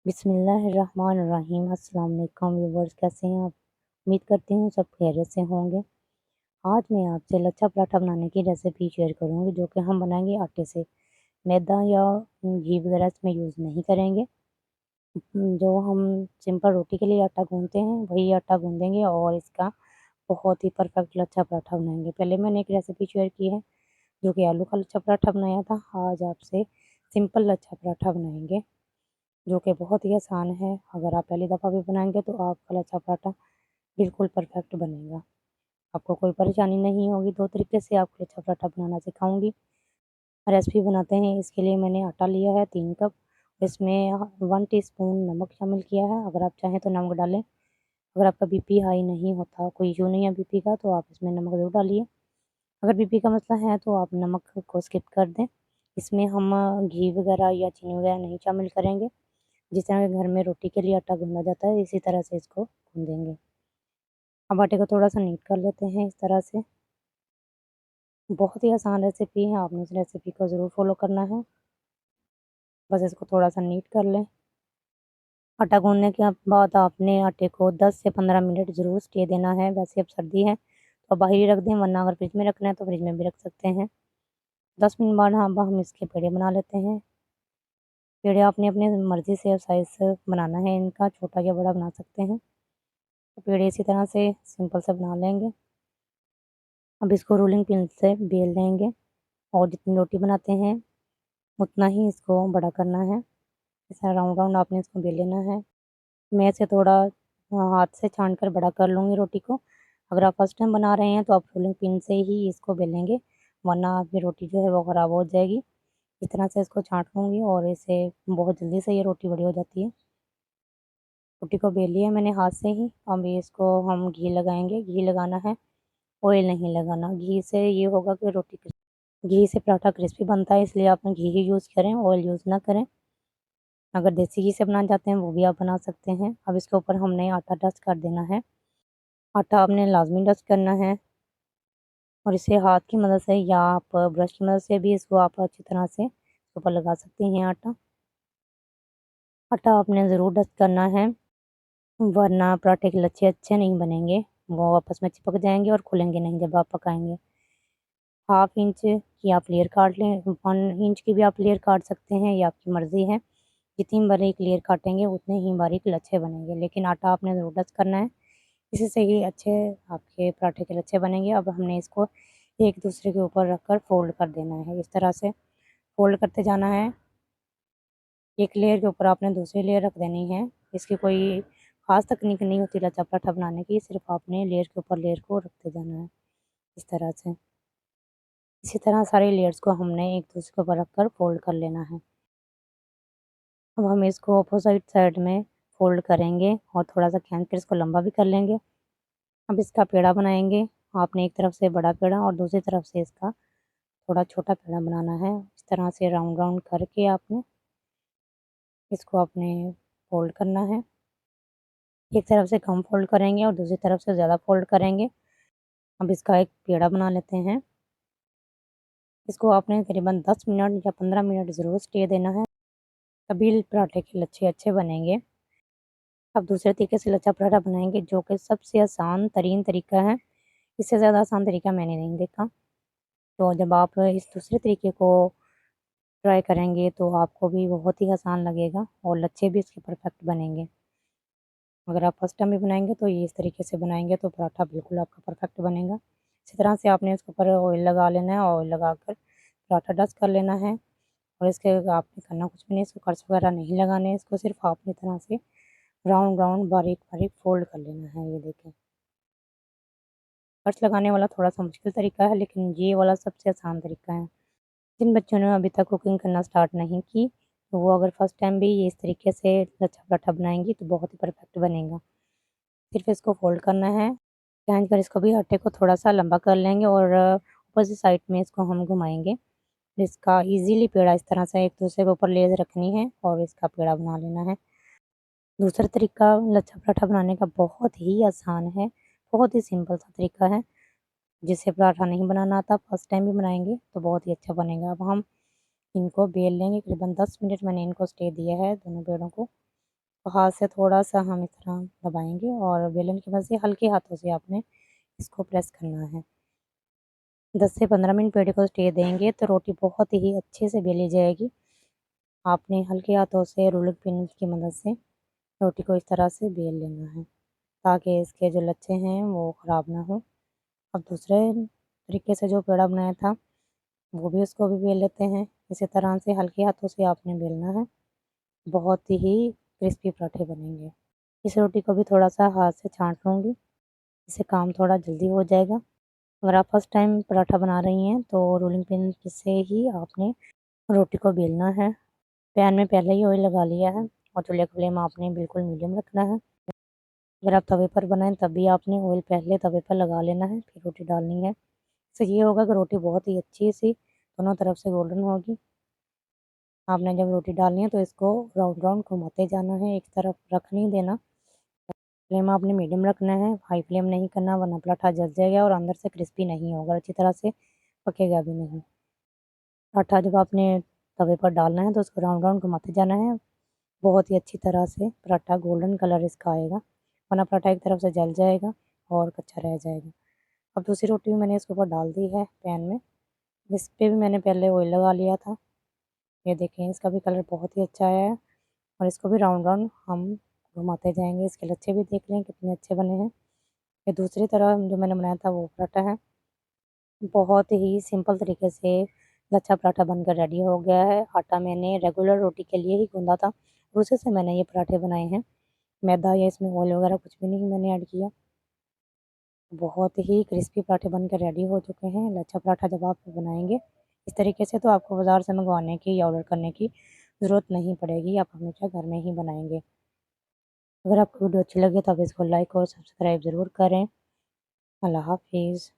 बिस्मिल्लाहिर्रहमानिर्रहीम। अस्सलाम वालेकुम व्यूअर्स, कैसे हैं आप? उम्मीद करती हूँ सब खैरियत से होंगे। आज मैं आपसे लच्छा पराठा बनाने की रेसिपी शेयर करूँगी, जो कि हम बनाएंगे आटे से। मैदा या घी वगैरह इसमें यूज़ नहीं करेंगे। जो हम सिंपल रोटी के लिए आटा गूँथते हैं वही आटा गूँथेंगे और इसका बहुत ही परफेक्ट लच्छा पराठा बनाएंगे। पहले मैंने एक रेसिपी शेयर की है जो कि आलू का लच्छा पराठा बनाया था। आज आपसे सिंपल लच्छा पराठा बनाएंगे जो कि बहुत ही आसान है। अगर आप पहली दफ़ा भी बनाएंगे तो आपका लच्छा पराठा बिल्कुल परफेक्ट बनेगा। आपको कोई परेशानी नहीं होगी। 2 तरीके से आपको लच्छा पराठा बनाना सिखाऊंगी। रेसिपी बनाते हैं। इसके लिए मैंने आटा लिया है 3 कप। इसमें 1 टीस्पून नमक शामिल किया है। अगर आप चाहें तो नमक डालें। अगर आपका बीपी हाई नहीं होता, कोई इशू नहीं है बीपी का, तो आप इसमें नमक ज़रूर डालिए। अगर बीपी का मसला है तो आप नमक को स्किप कर दें। इसमें हम घी वगैरह या चीनी वगैरह नहीं शामिल करेंगे। जिस तरह के घर में रोटी के लिए आटा गूँधा जाता है, इसी तरह से इसको गूँधेंगे। अब आटे को थोड़ा-सा नीट कर लेते हैं इस तरह से। बहुत ही आसान रेसिपी है, आपने इस रेसिपी को ज़रूर फ़ॉलो करना है। बस इसको थोड़ा-सा नीट कर लें। आटा गूँधने के बाद आपने आटे को 10 से 15 मिनट ज़रूर स्टे देना है। वैसे अब सर्दी है तो बाहर ही रख दें, वरना अगर फ्रिज में रखना है तो फ्रिज में भी रख सकते हैं। 10 मिनट बाद अब हम इसके पेड़े बना लेते हैं। पेड़े आपने अपनी मर्ज़ी से साइज़ बनाना है, इनका छोटा या बड़ा बना सकते हैं। तो पेड़े इसी तरह से सिंपल से बना लेंगे। अब इसको रोलिंग पिन से बेल लेंगे और जितनी रोटी बनाते हैं उतना ही इसको बड़ा करना है। ऐसा राउंड राउंड आपने इसको बेल लेना है। मैं इसे थोड़ा हाथ से छान कर बड़ा कर लूँगी रोटी को। अगर आप फर्स्ट टाइम बना रहे हैं तो आप रोलिंग पिन से ही इसको बेलेंगे, वरना आपकी रोटी जो है वो ख़राब हो जाएगी। इस तरह से इसको छाँट लूँगी और इसे बहुत जल्दी से ये रोटी बड़ी हो जाती है। रोटी को बेल लिया मैंने हाथ से ही। अब इसको हम घी लगाएँगे। घी लगाना है, ऑयल नहीं लगाना। घी से ये होगा कि घी से पराठा क्रिस्पी बनता है, इसलिए आप घी ही यूज़ करें, ऑयल यूज़ ना करें। अगर देसी घी से बनाना चाहते हैं वो भी आप बना सकते हैं। अब इसके ऊपर हमने आटा डस्ट कर देना है। आटा आपने लाज़मी डस्ट करना है और इसे हाथ की मदद से या आप ब्रश की मदद से भी इसको आप अच्छी तरह से ऊपर लगा सकती हैं आटा। आटा आपने ज़रूर डस्ट करना है, वरना पराठे के लच्छे अच्छे नहीं बनेंगे। वो आपस में चिपक जाएँगे और खुलेंगे नहीं जब आप पकाएँगे। हाफ इंच की आप लेयर काट लें, 1 इंच की भी आप लेयर काट सकते हैं, ये आपकी मर्ज़ी है। जितनी बारीक लेयर काटेंगे उतने ही बारीक लच्छे बनेंगे, लेकिन आटा आपने ज़रूर डस्ट करना है। इसी से ही अच्छे आपके पराठे के लच्छे बनेंगे। अब हमने इसको एक दूसरे के ऊपर रख कर फ़ोल्ड कर देना है। इस तरह से फ़ोल्ड करते जाना है। एक लेयर के ऊपर आपने दूसरी लेयर रख देनी है। इसकी कोई ख़ास तकनीक नहीं होती लच्छा पराठा बनाने की, सिर्फ़ आपने लेयर के ऊपर लेयर को रखते जाना है, इस तरह से। इसी तरह सारी लेयर्स को हमने एक दूसरे के ऊपर रख कर फ़ोल्ड कर लेना है। अब हम इसको अपोज़िट साइड में फ़ोल्ड करेंगे और थोड़ा-सा खींच कर इसको लंबा भी कर लेंगे। अब इसका पेड़ा बनाएँगे। आपने एक तरफ से बड़ा पेड़ा और दूसरी तरफ से इसका थोड़ा छोटा पेड़ा बनाना है। इस तरह से राउंड राउंड करके आपने इसको आपने फ़ोल्ड करना है। एक तरफ से कम फ़ोल्ड करेंगे और दूसरी तरफ से ज़्यादा फ़ोल्ड करेंगे। अब इसका एक पेड़ा बना लेते हैं। इसको आपने करीबन 10 मिनट या 15 मिनट ज़रूर स्टे देना है, तभी पराठे के लच्छे अच्छे बनेंगे। अब दूसरे तरीके से लच्छा पराठा बनाएँगे जो कि सबसे आसान तरीन तरीका है। इससे ज़्यादा आसान तरीका मैंने नहीं देखा। तो जब आप इस दूसरे तरीके को ट्राई करेंगे तो आपको भी बहुत ही आसान लगेगा और लच्छे भी इसके परफेक्ट बनेंगे। अगर आप फर्स्ट टाइम भी बनाएँगे तो ये इस तरीके से बनाएँगे तो पराठा बिल्कुल आपका परफेक्ट बनेगा। इसी तरह से आपने इसके ऊपर ऑयल लगा लेना है, ऑयल लगाकर पराठा डस्ट कर लेना है और इसके आपने करना कुछ भी नहीं, इसको कर्स वगैरह नहीं लगाने हैं, इसको सिर्फ़ आपने तरह से राउंड राउंड बारीक-बारीक फ़ोल्ड कर लेना है, ये देखें। कर्स लगाने वाला थोड़ा-सा मुश्किल तरीका है, लेकिन ये वाला सबसे आसान तरीका है। जिन बच्चों ने अभी तक कुकिंग करना स्टार्ट नहीं की, तो वो अगर फर्स्ट टाइम भी ये इस तरीके से लच्छा पराठा बनाएँगी तो बहुत ही परफेक्ट बनेगा। सिर्फ़ इसको फ़ोल्ड करना है, खींच कर इसको भी आटे को थोड़ा-सा लंबा कर लेंगे और अपोज़िट साइड में इसको हम घुमाएँगे। इसका ईज़िली पेड़ा इस तरह से एक दूसरे के ऊपर लेयर रखनी है और इसका पेड़ा बना लेना है। दूसरा तरीका लच्छा पराठा बनाने का बहुत ही आसान है, बहुत ही सिंपल सा तरीका है। जिसे पराठा नहीं बनाना आता फर्स्ट टाइम भी बनाएँगे तो बहुत ही अच्छा बनेगा। अब हम इनको बेल लेंगे, करीबन 10 मिनट मैंने इनको स्टे दिया है दोनों पेड़ों को। तो हाथ से थोड़ा सा हम इस तरह दबाएंगे और बेलन की मदद से हल्के हाथों से आपने इसको प्रेस करना है। 10 से 15 मिनट पेड़े को स्टे देंगे तो रोटी बहुत ही अच्छे से बेली जाएगी। आपने हल्के हाथों से रोलिंग पिन की मदद से रोटी को इस तरह से बेल लेना है ताकि इसके जो लच्छे हैं वो ख़राब ना हो। अब दूसरे तरीके से जो पेड़ा बनाया था वो भी उसको भी बेल लेते हैं। इसी तरह से हल्के हाथों से आपने बेलना है, बहुत ही क्रिस्पी पराठे बनेंगे। इस रोटी को भी थोड़ा सा हाथ से छाँट लूँगी, इससे काम थोड़ा जल्दी हो जाएगा। अगर आप फर्स्ट टाइम पराठा बना रही हैं तो रोलिंग पिन से ही आपने रोटी को बेलना है। पैन में पहले ही ऑयल लगा लिया है और चूल्हे का फ्लेम आपने बिल्कुल मीडियम रखना है। अगर आप तवे पर बनाएं तब भी आपने ऑयल पहले तवे पर लगा लेना है, फिर रोटी डालनी है। इससे ये होगा कि रोटी बहुत ही अच्छी सी दोनों तरफ से गोल्डन होगी। आपने जब रोटी डालनी है तो इसको राउंड राउंड घुमाते जाना है, एक तरफ रख नहीं देना। फ्लेम आपने मीडियम रखना है, हाई फ्लेम नहीं करना वरना पराठा जल जाएगा और अंदर से क्रिस्पी नहीं होगा, अच्छी तरह से पकेगा भी नहीं। पराठा जब आपने तवे पर डालना है तो उसको राउंड राउंड घुमाते जाना है, बहुत ही अच्छी तरह से पराठा गोल्डन कलर इसका आएगा, वरना पराठा एक तरफ से जल जाएगा और कच्चा रह जाएगा। अब दूसरी रोटी भी मैंने इसके ऊपर डाल दी है पैन में, इस पे भी मैंने पहले ऑयल लगा लिया था। ये देखें इसका भी कलर बहुत ही अच्छा आया है और इसको भी राउंड राउंड हम घुमाते जाएंगे। इसके लच्छे भी देख लें कितने अच्छे बने हैं। ये दूसरी तरह जो मैंने बनाया था वो पराठा है, बहुत ही सिंपल तरीके से लच्छा पराठा बनकर रेडी हो गया है। आटा मैंने रेगुलर रोटी के लिए ही गूंदा था और उसी से मैंने ये पराठे बनाए हैं। मैदा या इसमें ऑयल वगैरह कुछ भी नहीं मैंने ऐड किया। बहुत ही क्रिस्पी पराठे बनकर रेडी हो चुके हैं। लच्छा पराठा जब आप बनाएंगे इस तरीके से तो आपको बाज़ार से मंगवाने की या ऑर्डर करने की ज़रूरत नहीं पड़ेगी, आप हमेशा घर में ही बनाएंगे। अगर आपको वीडियो अच्छी लगे तो आप इसको लाइक और सब्सक्राइब ज़रूर करें। अल्लाह हाफिज़।